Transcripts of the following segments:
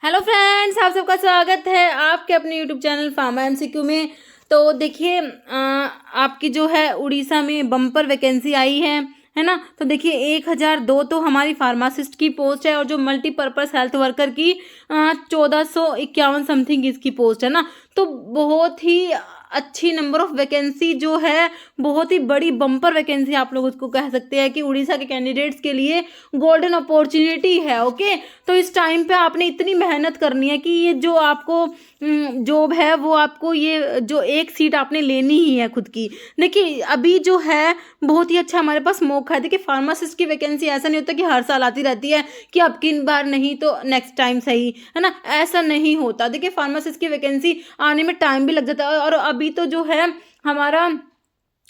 Hello friends, आप सबका स्वागत है आपके अपने यूट्यूब चैनल फार्मा एमसीक्यू में। तो देखिए आपकी जो है उड़ीसा में बम्पर वैकेंसी आई है ना। तो देखिए 1002 तो हमारी फार्मासिस्ट की पोस्ट है और जो मल्टीपर्पज़ हेल्थ वर्कर की 1451 समथिंग इसकी पोस्ट है ना। तो बहुत ही अच्छी नंबर ऑफ वैकेंसी जो है, बहुत ही बड़ी बम्पर वैकेंसी आप लोग उसको कह सकते हैं कि उड़ीसा के कैंडिडेट्स के लिए गोल्डन अपॉर्चुनिटी है। ओके, तो इस टाइम पे आपने इतनी मेहनत करनी है कि ये जो आपको जॉब है वो आपको ये जो एक सीट आपने लेनी ही है खुद की। देखिए अभी जो है बहुत ही अच्छा हमारे पास मौका है। देखिए फार्मासिस्ट की वैकेंसी ऐसा नहीं होता कि हर साल आती रहती है कि अब की बार नहीं तो नेक्स्ट टाइम सही, है ना, ऐसा नहीं होता। देखिए फार्मासिस्ट की वैकेंसी आने में टाइम भी लग जाता है और अभी तो जो है हमारा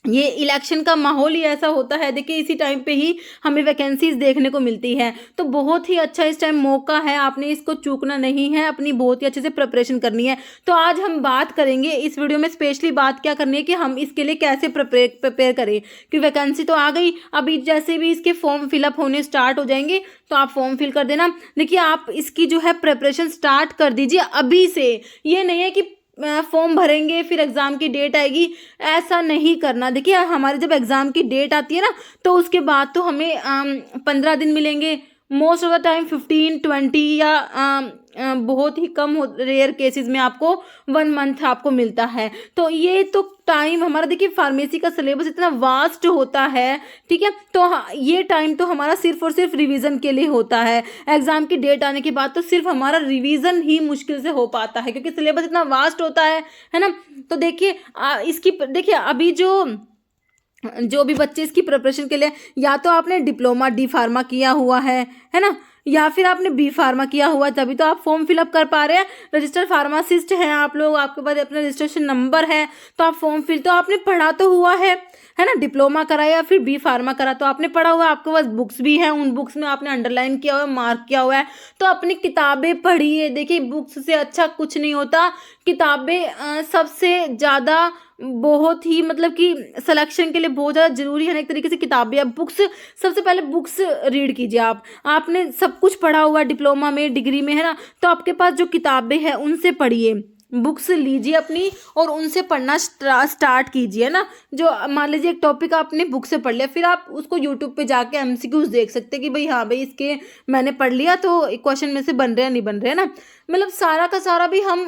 ये इलेक्शन का माहौल ही ऐसा होता है। देखिए इसी टाइम पे ही हमें वैकेंसीज देखने को मिलती है। तो बहुत ही अच्छा इस टाइम मौका है, आपने इसको चूकना नहीं है, अपनी बहुत ही अच्छे से प्रिपरेशन करनी है। तो आज हम बात करेंगे इस वीडियो में, स्पेशली बात क्या करनी है कि हम इसके लिए कैसे प्रिपेयर करें। कि वैकेंसी तो आ गई, अभी जैसे भी इसके फॉर्म फिलअप होने स्टार्ट हो जाएंगे तो आप फॉर्म फिल कर देना। देखिए आप इसकी जो है प्रिपरेशन स्टार्ट कर दीजिए अभी से। ये नहीं है कि फॉर्म भरेंगे फिर एग्ज़ाम की डेट आएगी, ऐसा नहीं करना। देखिए हमारे जब एग्ज़ाम की डेट आती है ना तो उसके बाद तो हमें 15 दिन मिलेंगे, मोस्ट ऑफ द टाइम 15-20 या बहुत ही कम रेयर केसेस में आपको 1 मंथ आपको मिलता है। तो ये तो टाइम हमारा, देखिए फार्मेसी का सिलेबस इतना वास्ट होता है, ठीक है। तो ये टाइम तो हमारा सिर्फ और सिर्फ रिवीजन के लिए होता है। एग्जाम की डेट आने के बाद तो सिर्फ हमारा रिवीजन ही मुश्किल से हो पाता है क्योंकि सिलेबस इतना वास्ट होता है ना। तो देखिए इसकी देखिए अभी जो भी बच्चे इसकी प्रिपरेशन के लिए, या तो आपने डिप्लोमा डी फार्मा किया हुआ है ना, या फिर आपने बी फार्मा किया हुआ, तभी तो आप फॉर्म फिलअप कर पा रहे हैं। रजिस्टर्ड फार्मासिस्ट हैं आप लोग, आपके पास अपना रजिस्ट्रेशन नंबर है, तो आप फॉर्म फिल, तो आपने पढ़ा तो हुआ है ना। डिप्लोमा करा या फिर बी फार्मा करा तो आपने पढ़ा हुआ है, आपके पास बुक्स भी हैं, उन बुक्स में आपने अंडरलाइन किया हुआ है, मार्क किया हुआ है। तो अपनी किताबें पढ़िए। देखिए बुक्स से अच्छा कुछ नहीं होता। किताबें सबसे ज़्यादा बहुत ही मतलब कि सिलेक्शन के लिए बहुत ज़्यादा जरूरी है ना एक तरीके से किताबें। अब बुक्स, सबसे पहले बुक्स रीड कीजिए। आपने सब कुछ पढ़ा हुआ है डिप्लोमा में, डिग्री में, है ना। तो आपके पास जो किताबें हैं उनसे पढ़िए, बुक्स लीजिए अपनी और उनसे पढ़ना स्टार्ट कीजिए ना। जो मान लीजिए एक टॉपिक आपने बुक से पढ़ लिया, फिर आप उसको यूट्यूब पे जाके एमसीक्यूज देख सकते हैं कि भाई हाँ भाई इसके मैंने पढ़ लिया तो क्वेश्चन में से बन रहे हैं नहीं बन रहे हैं ना। मतलब सारा का सारा भी हम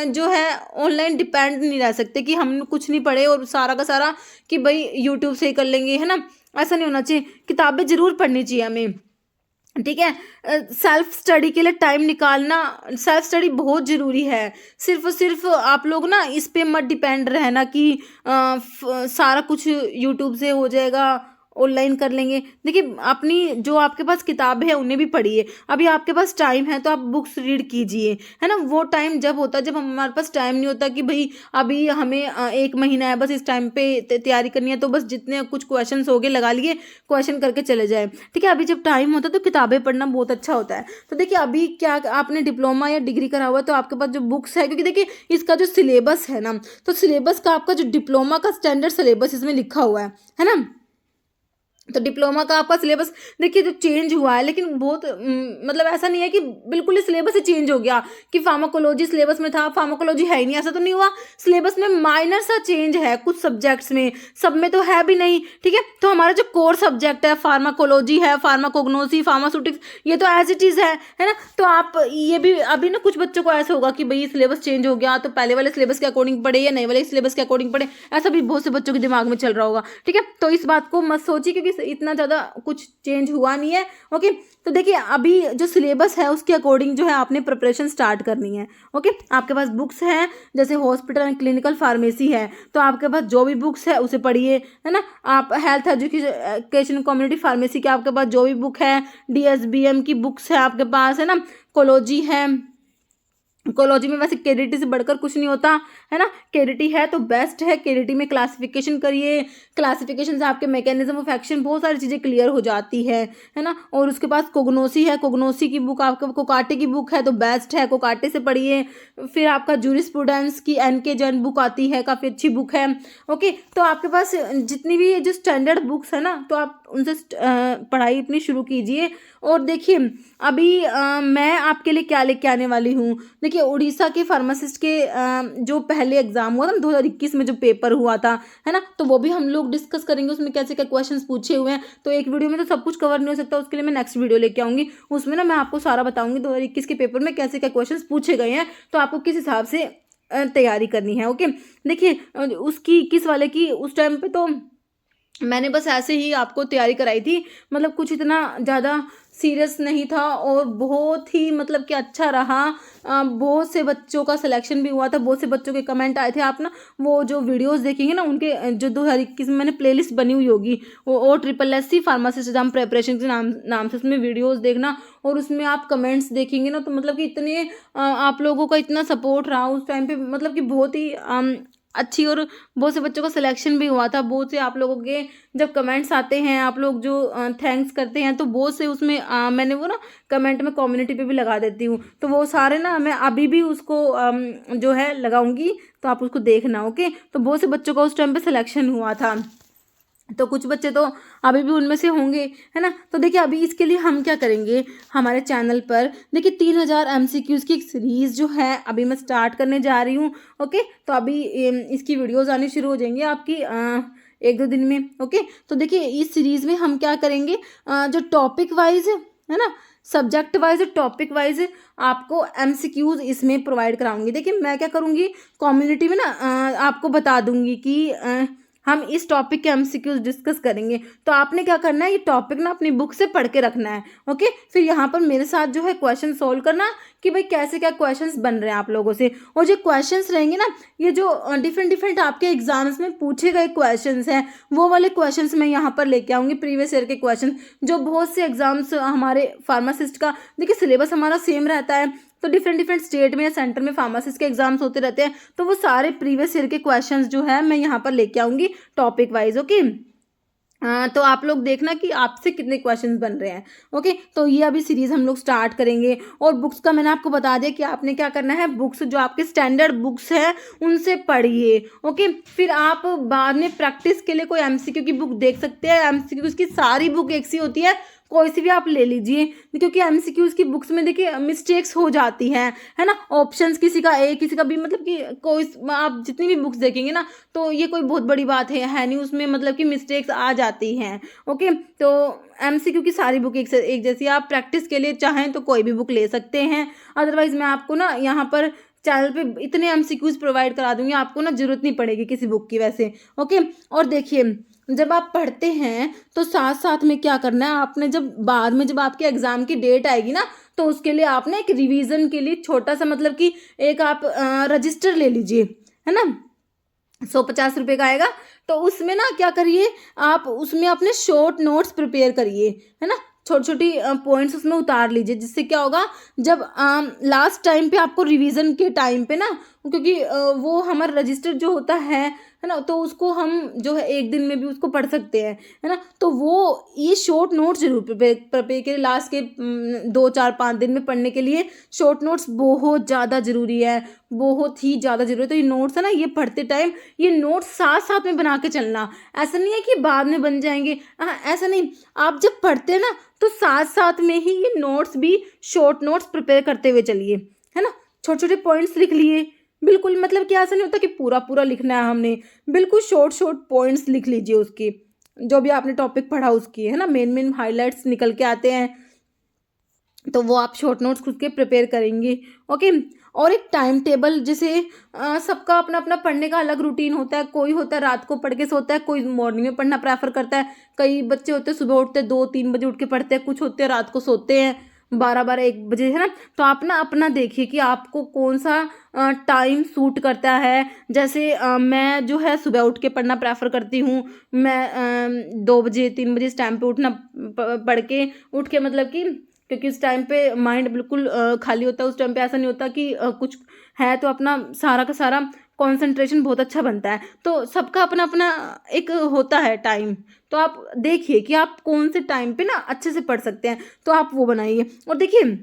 जो है ऑनलाइन डिपेंड नहीं रह सकते कि हम कुछ नहीं पढ़े और सारा का सारा कि भाई यूट्यूब से ही कर लेंगे, है ना। ऐसा नहीं होना चाहिए, किताबें जरूर पढ़नी चाहिए हमें, ठीक है। सेल्फ स्टडी के लिए टाइम निकालना, सेल्फ स्टडी बहुत ज़रूरी है। सिर्फ और सिर्फ आप लोग ना इस पे मत डिपेंड रहना कि सारा कुछ यूट्यूब से हो जाएगा, ऑनलाइन कर लेंगे। देखिए अपनी जो आपके पास किताबें हैं उन्हें भी पढ़िए। अभी आपके पास टाइम है तो आप बुक्स रीड कीजिए, है ना। वो टाइम जब होता है जब हमारे पास टाइम नहीं होता कि भाई अभी हमें 1 महीना है बस इस टाइम पे तैयारी करनी है, तो बस जितने कुछ क्वेश्चंस हो गए लगा लिए, क्वेश्चन करके चले जाए, ठीक है। अभी जब टाइम होता है तो किताबें पढ़ना बहुत अच्छा होता है। तो देखिए अभी क्या आपने डिप्लोमा या डिग्री करा हुआ है तो आपके पास जो बुक्स है, क्योंकि देखिए इसका जो सिलेबस है ना, तो सिलेबस का आपका जो डिप्लोमा का स्टैंडर्ड सिलेबस इसमें लिखा हुआ है ना। तो डिप्लोमा का आपका सिलेबस देखिए जो चेंज हुआ है, लेकिन बहुत मतलब ऐसा नहीं है कि बिल्कुल ही सिलेबस ही चेंज हो गया कि फार्माकोलॉजी सिलेबस में था फार्माकोलॉजी है ही नहीं, ऐसा तो नहीं हुआ। सिलेबस में माइनर सा चेंज है कुछ सब्जेक्ट्स में, सब में तो है भी नहीं, ठीक है। तो हमारा जो कोर सब्जेक्ट है फार्माकोलॉजी है, फार्माकोग्नोसी, फार्मास्यूटिक्स, ये तो एज इट इज़ है ना। तो आप ये भी अभी ना कुछ बच्चों को ऐसा होगा कि भाई सिलेबस चेंज हो गया तो पहले वाले सिलेबस के अकॉर्डिंग पढ़े या नए वाले सिलेबस के अकॉर्डिंग पढ़े, ऐसा भी बहुत से बच्चों के दिमाग में चल रहा होगा, ठीक है। तो इस बात को मत सोचिए क्योंकि इतना ज़्यादा कुछ चेंज हुआ नहीं है। ओके, तो देखिए अभी जो सिलेबस है उसके अकॉर्डिंग जो है आपने प्रिपरेशन स्टार्ट करनी है। ओके, आपके पास बुक्स हैं जैसे हॉस्पिटल एंड क्लिनिकल फार्मेसी है तो आपके पास जो भी बुक्स है उसे पढ़िए, है ना। आप हेल्थ एजुकेशन कम्युनिटी फार्मेसी के आपके पास जो भी बुक है, DSBM की बुक्स है आपके पास, है ना। कोलॉजी है, इकोलॉजी में वैसे केडीटी से बढ़कर कुछ नहीं होता है ना, केडीटी है तो बेस्ट है। केडीटी में क्लासिफिकेशन करिए, क्लासिफिकेशन से आपके मैकेनिज्म ऑफ एक्शन बहुत सारी चीज़ें क्लियर हो जाती है ना। और उसके पास कोग्नोसी है, कोग्नोसी की बुक आपका कोकाटे की बुक है तो बेस्ट है, कोकाटे से पढ़िए। फिर आपका जूरिस्प्रूडेंस की एन.के. जैन बुक आती है, काफ़ी अच्छी बुक है। ओके, तो आपके पास जितनी भी जो स्टैंडर्ड बुक्स है ना तो आप उनसे पढ़ाई अपनी शुरू कीजिए। और देखिए अभी मैं आपके लिए क्या लेके आने वाली हूँ। देखिए उड़ीसा के फार्मासिस्ट के जो पहले एग्जाम हुआ था ना 2021 में जो पेपर हुआ था है ना, तो वो भी हम लोग डिस्कस करेंगे, उसमें कैसे क्या क्वेश्चंस पूछे हुए हैं। तो एक वीडियो में तो सब कुछ कवर नहीं हो सकता, उसके लिए मैं नेक्स्ट वीडियो लेके आऊँगी, उसमें ना मैं आपको सारा बताऊँगी 2021 के पेपर में कैसे क्या क्वेश्चन पूछे गए हैं, तो आपको किस हिसाब से तैयारी करनी है। ओके, देखिए उसकी 21 वाले की उस टाइम पे तो मैंने बस ऐसे ही आपको तैयारी कराई थी, मतलब कुछ इतना ज़्यादा सीरियस नहीं था और बहुत ही मतलब कि अच्छा रहा। बहुत से बच्चों का सिलेक्शन भी हुआ था, बहुत से बच्चों के कमेंट आए थे। आप ना वो जो वीडियोस देखेंगे ना उनके जो 2021 में मैंने प्लेलिस्ट बनी हुई होगी वो OSSC फार्मासिस्ट एग्जाम प्रेपरेशन के नाम से, उसमें वीडियोस देखना और उसमें आप कमेंट्स देखेंगे ना तो मतलब कि इतने आप लोगों का इतना सपोर्ट रहा उस टाइम पे, मतलब कि बहुत ही अच्छी, और बहुत से बच्चों का सिलेक्शन भी हुआ था। बहुत से आप लोगों के जब कमेंट्स आते हैं, आप लोग जो थैंक्स करते हैं तो बहुत से उसमें मैंने वो ना कमेंट में कम्युनिटी पे भी लगा देती हूँ, तो वो सारे ना मैं अभी भी उसको जो है लगाऊंगी, तो आप उसको देखना। ओके, तो बहुत से बच्चों का उस टाइम पे सिलेक्शन हुआ था, तो कुछ बच्चे तो अभी भी उनमें से होंगे है ना। तो देखिए अभी इसके लिए हम क्या करेंगे, हमारे चैनल पर देखिए 3000 MCQs की एक सीरीज़ जो है अभी मैं स्टार्ट करने जा रही हूँ। ओके, तो अभी इसकी वीडियोस आनी शुरू हो जाएंगी आपकी 1-2 दिन में। ओके, तो देखिए इस सीरीज़ में हम क्या करेंगे, जो टॉपिक वाइज है ना, सब्जेक्ट वाइज और टॉपिक वाइज आपको MCQs इसमें प्रोवाइड कराऊंगी। देखिए मैं क्या करूँगी, कम्युनिटी में ना आपको बता दूंगी कि हम इस टॉपिक के MCQs डिस्कस करेंगे, तो आपने क्या करना है, ये टॉपिक ना अपनी बुक से पढ़ के रखना है। ओके, फिर यहाँ पर मेरे साथ जो है क्वेश्चन सोल्व करना कि भाई कैसे क्या क्वेश्चंस बन रहे हैं आप लोगों से। और जो क्वेश्चंस रहेंगे ना, ये जो डिफरेंट आपके एग्जाम्स में पूछे गए क्वेश्चंस हैं वो वाले क्वेश्चंस मैं यहाँ पर लेके आऊँगी, प्रीवियस ईयर के क्वेश्चन। जो बहुत से एग्जाम्स हमारे फार्मासिस्ट का देखिए सिलेबस हमारा सेम रहता है, तो डिफरेंट स्टेट में या सेंटर में फार्मासिस्ट के एग्जाम्स होते रहते हैं, तो वो सारे प्रीवियस ईयर के क्वेश्चंस जो है मैं यहाँ पर लेके आऊँगी टॉपिक वाइज। ओके, तो आप लोग देखना कि आपसे कितने क्वेश्चंस बन रहे हैं। ओके, तो ये अभी सीरीज़ हम लोग स्टार्ट करेंगे। और बुक्स का मैंने आपको बता दिया कि आपने क्या करना है, बुक्स जो आपके स्टैंडर्ड बुक्स हैं उनसे पढ़िए। ओके, फिर आप बाद में प्रैक्टिस के लिए कोई MCQ की बुक देख सकते हैं। MCQ की सारी बुक एक सी होती है, कोई सी भी आप ले लीजिए, क्योंकि MCQs की बुक्स में देखिए मिस्टेक्स हो जाती हैं है ना, ऑप्शंस किसी का A किसी का B, मतलब कि कोई आप जितनी भी बुक्स देखेंगे ना तो ये कोई बहुत बड़ी बात है नहीं, उसमें मतलब कि मिस्टेक्स आ जाती हैं। ओके, तो MCQ की सारी बुक एक जैसी, आप प्रैक्टिस के लिए चाहें तो कोई भी बुक ले सकते हैं। अदरवाइज मैं आपको ना यहाँ पर चैनल पे इतने MCQs प्रोवाइड करा दूंगी, आपको ना जरूरत नहीं पड़ेगी किसी बुक की वैसे। ओके, और देखिए जब आप पढ़ते हैं तो साथ साथ में क्या करना है, आपने जब बाद में जब आपके एग्जाम की डेट आएगी ना तो उसके लिए आपने एक रिवीजन के लिए छोटा सा मतलब कि एक आप रजिस्टर ले लीजिए है ना, 150 रुपये का आएगा। तो उसमें ना क्या करिए, आप उसमें अपने शॉर्ट नोट्स प्रिपेयर करिए है ना, छोटी छोटी पॉइंट्स उसमें उतार लीजिए, जिससे क्या होगा जब लास्ट टाइम पे आपको रिवीजन के टाइम पे ना, क्योंकि वो हमारा रजिस्टर जो होता है ना, तो उसको हम जो है एक दिन में भी उसको पढ़ सकते हैं है ना, तो वो ये शॉर्ट नोट्स जरूर प्रिपेयर करिए। लास्ट के 2-4-5 दिन में पढ़ने के लिए शॉर्ट नोट्स बहुत ज़्यादा ज़रूरी है, बहुत ही ज़्यादा ज़रूरी है। तो ये नोट्स है ना, ये पढ़ते टाइम ये नोट्स साथ साथ में बना के चलना, ऐसा नहीं है कि बाद में बन जाएंगे, ऐसा नहीं। आप जब पढ़ते हैं ना तो साथ साथ में ही ये नोट्स भी शॉर्ट नोट्स प्रिपेयर करते हुए चलिए है ना, छोटे छोटे पॉइंट्स लिख लिए बिल्कुल, मतलब कि ऐसा नहीं होता कि पूरा पूरा लिखना है हमने, बिल्कुल शॉर्ट पॉइंट्स लिख लीजिए उसके, जो भी आपने टॉपिक पढ़ा उसकी है ना, मेन हाइलाइट्स निकल के आते हैं, तो वो आप शॉर्ट नोट्स खुद के प्रिपेयर करेंगे। ओके, और एक टाइम टेबल, जैसे सबका अपना अपना पढ़ने का अलग रूटीन होता है, कोई होता है रात को पढ़ के सोता है, कोई मॉर्निंग में पढ़ना प्रेफर करता है, कई बच्चे होते हैं सुबह उठते 2-3 बजे उठ के पढ़ते हैं, कुछ होते हैं रात को सोते हैं 12-1 बजे है ना। तो आप ना अपना देखिए कि आपको कौन सा टाइम सूट करता है। जैसे मैं जो है सुबह उठ के पढ़ना प्रेफर करती हूँ, मैं 2 बजे 3 बजे इस टाइम पे उठना पढ़ के उठ के मतलब कि क्योंकि उस टाइम पे माइंड बिल्कुल खाली होता है। उस टाइम पे ऐसा नहीं होता कि कुछ है, तो अपना सारा का सारा कंसंट्रेशन बहुत अच्छा बनता है। तो सबका अपना अपना एक होता है टाइम, तो आप देखिए कि आप कौन से टाइम पे ना अच्छे से पढ़ सकते हैं, तो आप वो बनाइए। और देखिए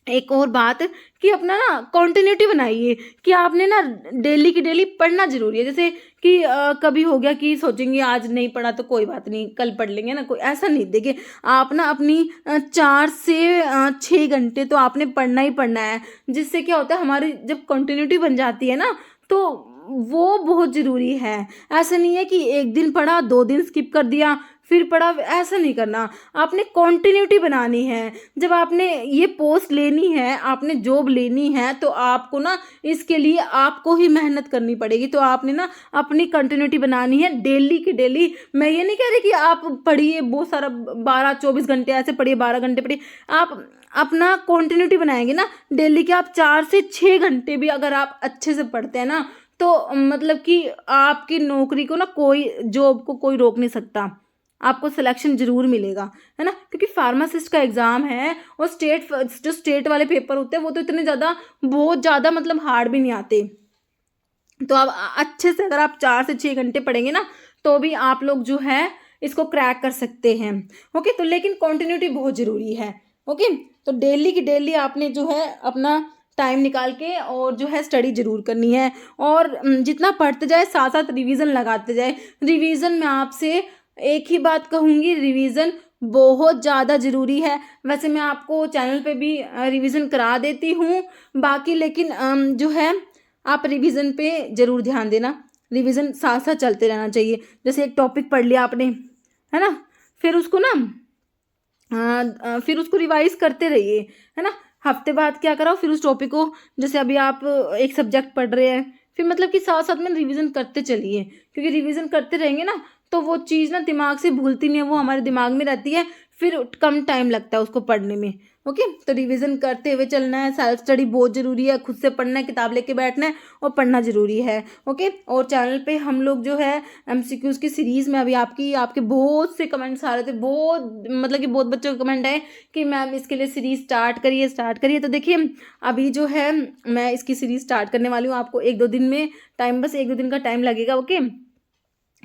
एक और बात कि अपना ना कंटिन्यूटी बनाइए कि आपने ना डेली की डेली पढ़ना जरूरी है। जैसे कि कभी हो गया कि सोचेंगे आज नहीं पढ़ा तो कोई बात नहीं, कल पढ़ लेंगे ना, कोई ऐसा नहीं। देखिए आप ना अपनी 4 से 6 घंटे तो आपने पढ़ना ही पढ़ना है। जिससे क्या होता है, हमारी जब कंटिन्यूटी बन जाती है ना, तो वो बहुत ज़रूरी है। ऐसा नहीं है कि एक दिन पढ़ा, 2 दिन स्किप कर दिया, फिर पढ़ा, ऐसा नहीं करना। आपने कंटिन्यूटी बनानी है। जब आपने ये पोस्ट लेनी है, आपने जॉब लेनी है, तो आपको ना इसके लिए आपको ही मेहनत करनी पड़ेगी। तो आपने ना अपनी कंटिन्यूटी बनानी है डेली की डेली। मैं ये नहीं कह रही कि आप पढ़िए बहुत सारा 12-24 घंटे ऐसे पढ़िए, 12 घंटे पढ़िए। आप अपना कंटिन्यूटी बनाएंगे ना डेली के, आप 4 से 6 घंटे भी अगर आप अच्छे से पढ़ते हैं ना, तो मतलब कि आपकी नौकरी को ना कोई, जॉब को कोई रोक नहीं सकता। आपको सिलेक्शन जरूर मिलेगा, है ना। क्योंकि फार्मासिस्ट का एग्जाम है, और जो स्टेट वाले पेपर होते हैं वो तो इतने ज़्यादा, बहुत ज़्यादा मतलब हार्ड भी नहीं आते। तो आप अच्छे से अगर आप 4 से 6 घंटे पढ़ेंगे ना, तो भी आप लोग जो है इसको क्रैक कर सकते हैं। ओके, तो लेकिन कंटिन्यूटी बहुत ज़रूरी है। ओके, तो डेली की डेली आपने जो है अपना टाइम निकाल के और जो है स्टडी जरूर करनी है। और जितना पढ़ते जाए साथ साथ रिवीजन लगाते जाए। रिवीजन में आपसे एक ही बात कहूँगी, रिवीजन बहुत ज़्यादा ज़रूरी है। वैसे मैं आपको चैनल पे भी रिवीजन करा देती हूँ बाकी, लेकिन जो है आप रिवीजन पे ज़रूर ध्यान देना। रिवीजन साथ साथ चलते रहना चाहिए। जैसे एक टॉपिक पढ़ लिया आपने, है ना, फिर उसको ना फिर उसको रिवाइज करते रहिए, है ना। हफ्ते बाद क्या कराओ, फिर उस टॉपिक को, जैसे अभी आप एक सब्जेक्ट पढ़ रहे हैं, फिर मतलब कि साथ साथ में रिवीजन करते चलिए। क्योंकि रिवीजन करते रहेंगे ना, तो वो चीज़ ना दिमाग से भूलती नहीं है, वो हमारे दिमाग में रहती है, फिर कम टाइम लगता है उसको पढ़ने में। ओके, तो रिवीजन करते हुए चलना है। सेल्फ स्टडी बहुत ज़रूरी है, खुद से पढ़ना है, किताब लेके बैठना है और पढ़ना ज़रूरी है। ओके, और चैनल पे हम लोग जो है एमसीक्यूज की सीरीज़ में, अभी आपके बहुत से कमेंट्स आ रहे थे, बहुत मतलब कि बहुत बच्चों के कमेंट आए कि मैम इसके लिए सीरीज़ स्टार्ट करिए। तो देखिए अभी जो है मैं इसकी सीरीज़ स्टार्ट करने वाली हूँ। आपको 1-2 दिन में टाइम, बस 1-2 दिन का टाइम लगेगा। ओके,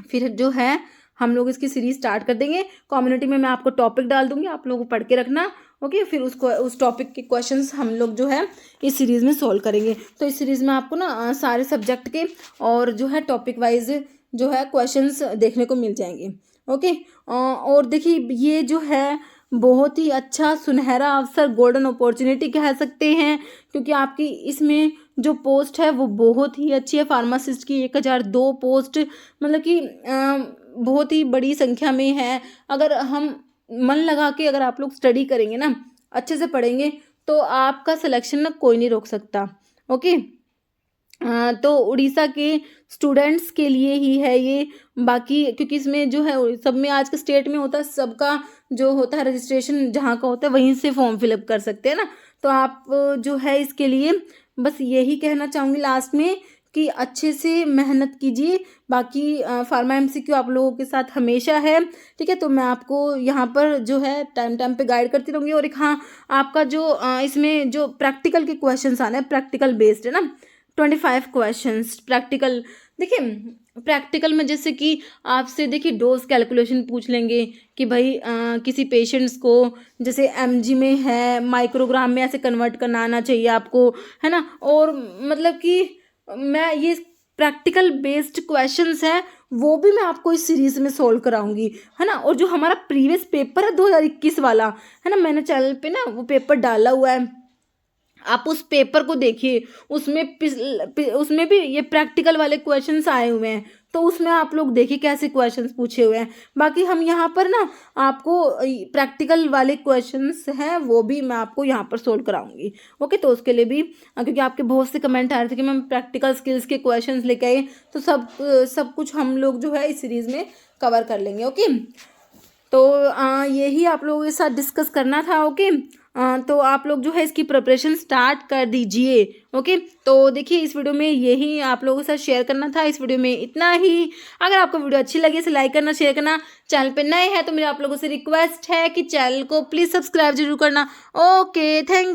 फिर जो है हम लोग इसकी सीरीज स्टार्ट कर देंगे। कम्युनिटी में मैं आपको टॉपिक डाल दूंगी, आप लोगों को पढ़ के रखना। ओके, फिर उसको उस टॉपिक के क्वेश्चंस हम लोग जो है इस सीरीज़ में सॉल्व करेंगे। तो इस सीरीज़ में आपको ना सारे सब्जेक्ट के और जो है टॉपिक वाइज जो है क्वेश्चंस देखने को मिल जाएंगे। ओके, और देखिए ये जो है बहुत ही अच्छा सुनहरा अवसर, गोल्डन अपॉर्चुनिटी कह सकते हैं, क्योंकि आपकी इसमें जो पोस्ट है वो बहुत ही अच्छी है। फार्मासिस्ट की 1002 पोस्ट, मतलब कि बहुत ही बड़ी संख्या में है। अगर हम मन लगा के अगर आप लोग स्टडी करेंगे ना, अच्छे से पढ़ेंगे, तो आपका सिलेक्शन ना कोई नहीं रोक सकता। ओके, तो उड़ीसा के स्टूडेंट्स के लिए ही है ये। बाकी क्योंकि इसमें जो है सब में आज के स्टेट में होता है, सबका जो होता है रजिस्ट्रेशन जहाँ का होता है वहीं से फॉर्म फिलअप कर सकते हैं ना। तो आप जो है इसके लिए बस यही कहना चाहूँगी लास्ट में कि अच्छे से मेहनत कीजिए। बाकी फार्मा एमसीक्यू आप लोगों के साथ हमेशा है, ठीक है। तो मैं आपको यहाँ पर जो है टाइम टाइम पे गाइड करती रहूँगी। और एक हाँ, आपका जो इसमें जो प्रैक्टिकल के क्वेश्चंस आने हैं, प्रैक्टिकल बेस्ड है ना, 25 क्वेश्चंस प्रैक्टिकल। देखिए प्रैक्टिकल में जैसे कि आपसे देखिए डोज कैलकुलेशन पूछ लेंगे कि भाई किसी पेशेंट्स को जैसे एमजी में है, माइक्रोग्राम में ऐसे कन्वर्ट करना आना चाहिए आपको, है ना। और मतलब कि मैं ये प्रैक्टिकल बेस्ड क्वेश्चंस है वो भी मैं आपको इस सीरीज में सोल्व कराऊंगी, है ना। और जो हमारा प्रीवियस पेपर है 2021 वाला, है ना, मैंने चैनल पे ना वो पेपर डाला हुआ है, आप उस पेपर को देखिए। उसमें भी ये प्रैक्टिकल वाले क्वेश्चंस आए हुए हैं, तो उसमें आप लोग देखिए कैसे क्वेश्चंस पूछे हुए हैं। बाकी हम यहाँ पर ना आपको प्रैक्टिकल वाले क्वेश्चंस हैं वो भी मैं आपको यहाँ पर सोल्व कराऊंगी। ओके, तो उसके लिए भी क्योंकि आपके बहुत से कमेंट आ रहे थे कि मैम प्रैक्टिकल स्किल्स के क्वेश्चंस लेके आए, तो सब कुछ हम लोग जो है इस सीरीज़ में कवर कर लेंगे। ओके, तो यही आप लोगों के साथ डिस्कस करना था। ओके, तो आप लोग जो है इसकी प्रिपरेशन स्टार्ट कर दीजिए। ओके, तो देखिए इस वीडियो में यही आप लोगों के साथ शेयर करना था। इस वीडियो में इतना ही। अगर आपको वीडियो अच्छी लगी इसे लाइक करना, शेयर करना। चैनल पे नए हैं तो मेरे आप लोगों से रिक्वेस्ट है कि चैनल को प्लीज़ सब्सक्राइब जरूर करना। Okay, thank